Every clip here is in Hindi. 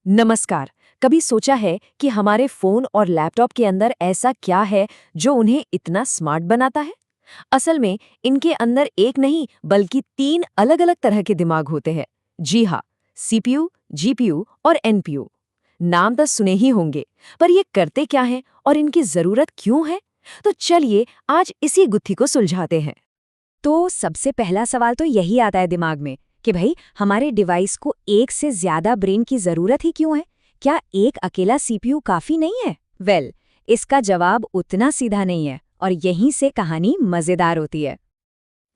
नमस्कार। कभी सोचा है कि हमारे फोन और लैपटॉप के अंदर ऐसा क्या है जो उन्हें इतना स्मार्ट बनाता है? असल में इनके अंदर एक नहीं बल्कि तीन अलग-अलग तरह के दिमाग होते हैं। जी हाँ, सीपीयू, जीपीयू और एनपीयू। नाम तो सुने ही होंगे, पर ये करते क्या हैं और इनकी जरूरत क्यों है? तो चलिए आज इसी गुत्थी को सुलझाते हैं। तो सबसे पहला सवाल तो यही आता है दिमाग में कि भाई हमारे डिवाइस को एक से ज्यादा ब्रेन की जरूरत ही क्यों है? क्या एक अकेला सीपीयू काफी नहीं है? इसका जवाब उतना सीधा नहीं है और यहीं से कहानी मजेदार होती है।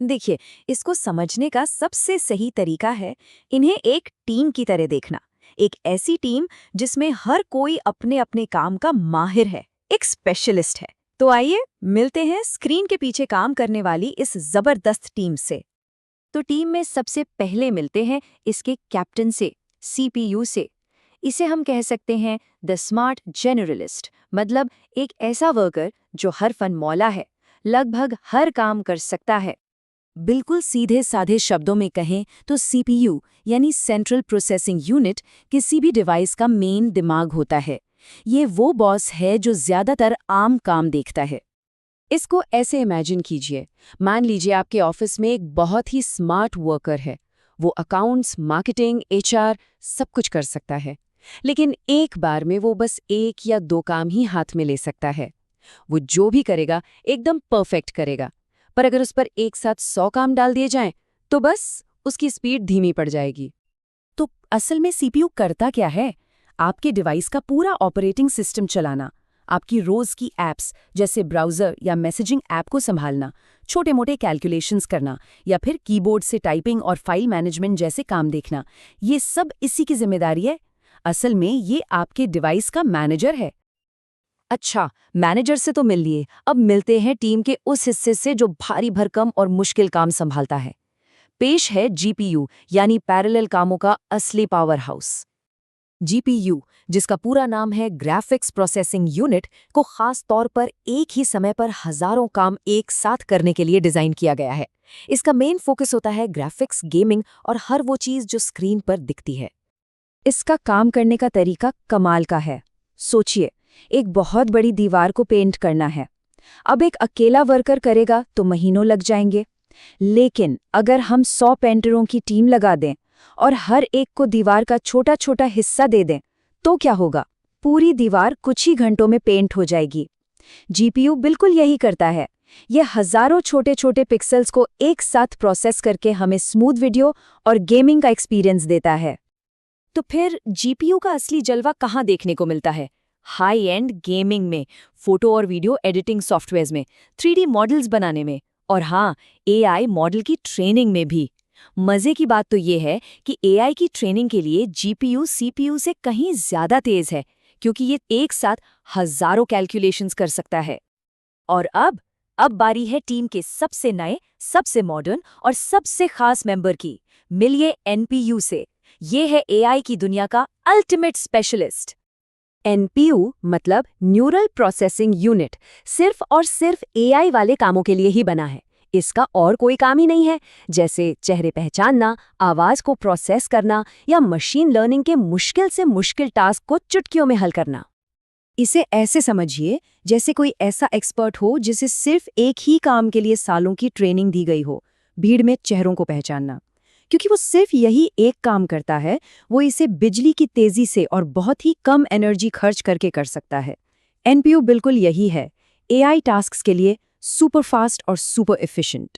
देखिए, इसको समझने का सबसे सही तरीका है इन्हें एक टीम की तरह देखना। एक ऐसी टीम जिसमें हर कोई अपने अपने काम का माहिर है, एक स्पेशलिस्ट है। तो आइए मिलते हैं स्क्रीन के पीछे काम करने वाली इस जबरदस्त टीम से। तो टीम में सबसे पहले मिलते हैं इसके कैप्टन से, सीपीयू से। इसे हम कह सकते हैं द स्मार्ट जनरलिस्ट, मतलब एक ऐसा वर्कर जो हर फन मौला है, लगभग हर काम कर सकता है। बिल्कुल सीधे साधे शब्दों में कहें तो सीपीयू यानी सेंट्रल प्रोसेसिंग यूनिट किसी भी डिवाइस का मेन दिमाग होता है। ये वो बॉस है जो ज्यादातर आम काम देखता है। इसको ऐसे इमेजिन कीजिए, मान लीजिए आपके ऑफिस में एक बहुत ही स्मार्ट वर्कर है। वो अकाउंट्स, मार्केटिंग, एचआर सब कुछ कर सकता है, लेकिन एक बार में वो बस एक या दो काम ही हाथ में ले सकता है। वो जो भी करेगा एकदम परफेक्ट करेगा, पर अगर उस पर एक साथ 100 काम डाल दिए जाएं, तो बस उसकी स्पीड धीमी पड़ जाएगी। तो असल में सीपीयू करता क्या है? आपके डिवाइस का पूरा ऑपरेटिंग सिस्टम चलाना, आपकी रोज की एप्स जैसे ब्राउज़र या मैसेजिंग ऐप को संभालना, छोटे मोटे कैलकुलेशंस करना या फिर कीबोर्ड से टाइपिंग और फाइल मैनेजमेंट जैसे काम देखना, ये सब इसी की जिम्मेदारी है। असल में ये आपके डिवाइस का मैनेजर है। अच्छा, मैनेजर से तो मिल लिए, अब मिलते हैं टीम के उस हिस्से से जो भारी भरकम और मुश्किल काम संभालता है। पेश है जीपीयू यानी पैरेलल कामों का असली पावर हाउस। जीपीयू, जिसका पूरा नाम है ग्राफिक्स प्रोसेसिंग यूनिट, को खास तौर पर एक ही समय पर हजारों काम एक साथ करने के लिए डिजाइन किया गया है। इसका मेन फोकस होता है ग्राफिक्स, गेमिंग और हर वो चीज जो स्क्रीन पर दिखती है। इसका काम करने का तरीका कमाल का है। सोचिए, एक बहुत बड़ी दीवार को पेंट करना है। अब एक अकेला वर्कर करेगा तो महीनों लग जाएंगे, लेकिन अगर हम 100 पेंटरों की टीम लगा दें और हर एक को दीवार का छोटा छोटा हिस्सा दे दें, तो क्या होगा? पूरी दीवार कुछ ही घंटों में पेंट हो जाएगी। जीपीयू बिल्कुल यही करता है। यह हजारों छोटे छोटे पिक्सेल्स को एक साथ प्रोसेस करके हमें स्मूथ वीडियो और गेमिंग का एक्सपीरियंस देता है। तो फिर जीपीयू का असली जलवा कहाँ देखने को मिलता है? हाई एंड गेमिंग में, फोटो और वीडियो एडिटिंग सॉफ्टवेयर्स में, 3D मॉडल्स बनाने में, और हाँ, एआई मॉडल की ट्रेनिंग में भी। मजे की बात तो ये है कि एआई की ट्रेनिंग के लिए जीपीयू सीपीयू से कहीं ज्यादा तेज है, क्योंकि ये एक साथ हजारों कैलकुलेशंस कर सकता है। और अब बारी है टीम के सबसे नए, सबसे मॉडर्न और सबसे खास मेंबर की। मिलिए एनपीयू से। ये है एआई की दुनिया का अल्टीमेट स्पेशलिस्ट। एनपीयू मतलब न्यूरल प्रोसेसिंग यूनिट सिर्फ और सिर्फ एआई वाले कामों के लिए ही बना है। इसका और कोई काम ही नहीं है, जैसे चेहरे पहचानना, आवाज को प्रोसेस करना या मशीन लर्निंग के मुश्किल से मुश्किल टास्क को चुटकियों में हल करना। इसे ऐसे समझिए जैसे कोई ऐसा एक्सपर्ट हो जिसे सिर्फ एक ही काम के लिए सालों की ट्रेनिंग दी गई हो, भीड़ में चेहरों को पहचानना। क्योंकि वो सिर्फ यही एक काम करता है, वो इसे बिजली की तेजी से और बहुत ही कम एनर्जी खर्च करके कर सकता है। एनपीयू बिल्कुल यही है, एआई टास्क्स के लिए सुपर फास्ट और सुपर एफिशिएंट।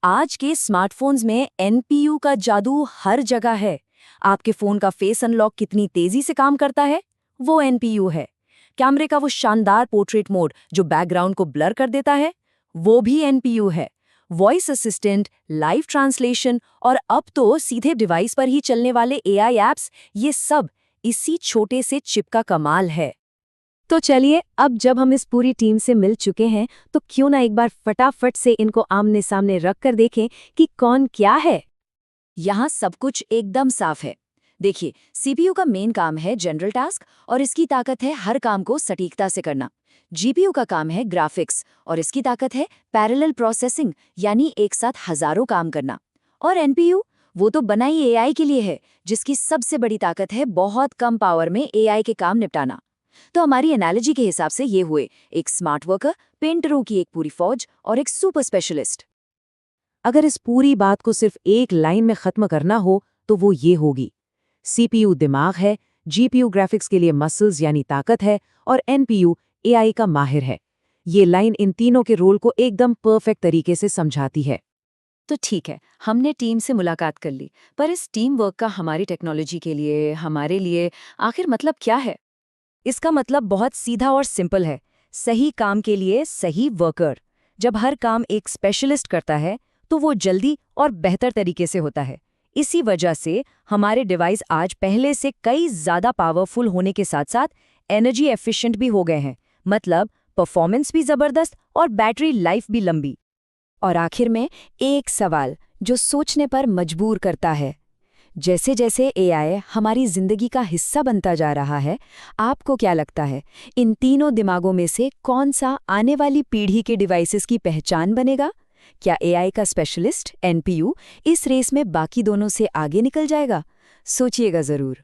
आज के स्मार्टफोन्स में एनपीयू का जादू हर जगह है। आपके फोन का फेस अनलॉक कितनी तेजी से काम करता है, वो एनपीयू है। कैमरे का वो शानदार पोर्ट्रेट मोड जो बैकग्राउंड को ब्लर कर देता है, वो भी एनपीयू है। वॉइस असिस्टेंट, लाइव ट्रांसलेशन और अब तो सीधे डिवाइस पर ही चलने वाले एआई ऐप्स, ये सब इसी छोटे से चिप का कमाल है। तो चलिए, अब जब हम इस पूरी टीम से मिल चुके हैं, तो क्यों ना एक बार फटाफट से इनको आमने सामने रख कर देखें कि कौन क्या है। यहाँ सब कुछ एकदम साफ है। देखिए, सीपीयू का मेन काम है जनरल टास्क और इसकी ताकत है हर काम को सटीकता से करना। जीपीयू का काम है ग्राफिक्स और इसकी ताकत है पैरेलल प्रोसेसिंग, यानी एक साथ हजारों काम करना। और एनपीयू, वो तो बना ही एआई के लिए है, जिसकी सबसे बड़ी ताकत है बहुत कम पावर में एआई के काम निपटाना। तो हमारी एनालॉजी के हिसाब से ये हुए एक स्मार्ट वर्कर, पेंटरों की एक पूरी फौज और एक सुपर स्पेशलिस्ट। अगर इस पूरी बात को सिर्फ एक लाइन में खत्म करना हो तो वो ये होगी, सीपीयू दिमाग है, जीपीयू ग्राफिक्स के लिए मसल्स यानी ताकत है और एनपीयू एआई का माहिर है। ये लाइन इन तीनों के रोल को एकदम परफेक्ट तरीके से समझाती है। तो ठीक है, हमने टीम से मुलाकात कर ली, पर इस टीम वर्क का हमारी टेक्नोलॉजी के लिए, हमारे लिए आखिर मतलब क्या है? इसका मतलब बहुत सीधा और सिंपल है, सही काम के लिए सही वर्कर। जब हर काम एक स्पेशलिस्ट करता है तो वो जल्दी और बेहतर तरीके से होता है। इसी वजह से हमारे डिवाइस आज पहले से कई ज़्यादा पावरफुल होने के साथ साथ एनर्जी एफिशिएंट भी हो गए हैं, मतलब परफॉर्मेंस भी ज़बरदस्त और बैटरी लाइफ भी लंबी। और आखिर में एक सवाल जो सोचने पर मजबूर करता है, जैसे जैसे एआई हमारी जिंदगी का हिस्सा बनता जा रहा है, आपको क्या लगता है इन तीनों दिमागों में से कौन सा आने वाली पीढ़ी के डिवाइसेस की पहचान बनेगा? क्या एआई का स्पेशलिस्ट एनपीयू इस रेस में बाकी दोनों से आगे निकल जाएगा? सोचिएगा जरूर।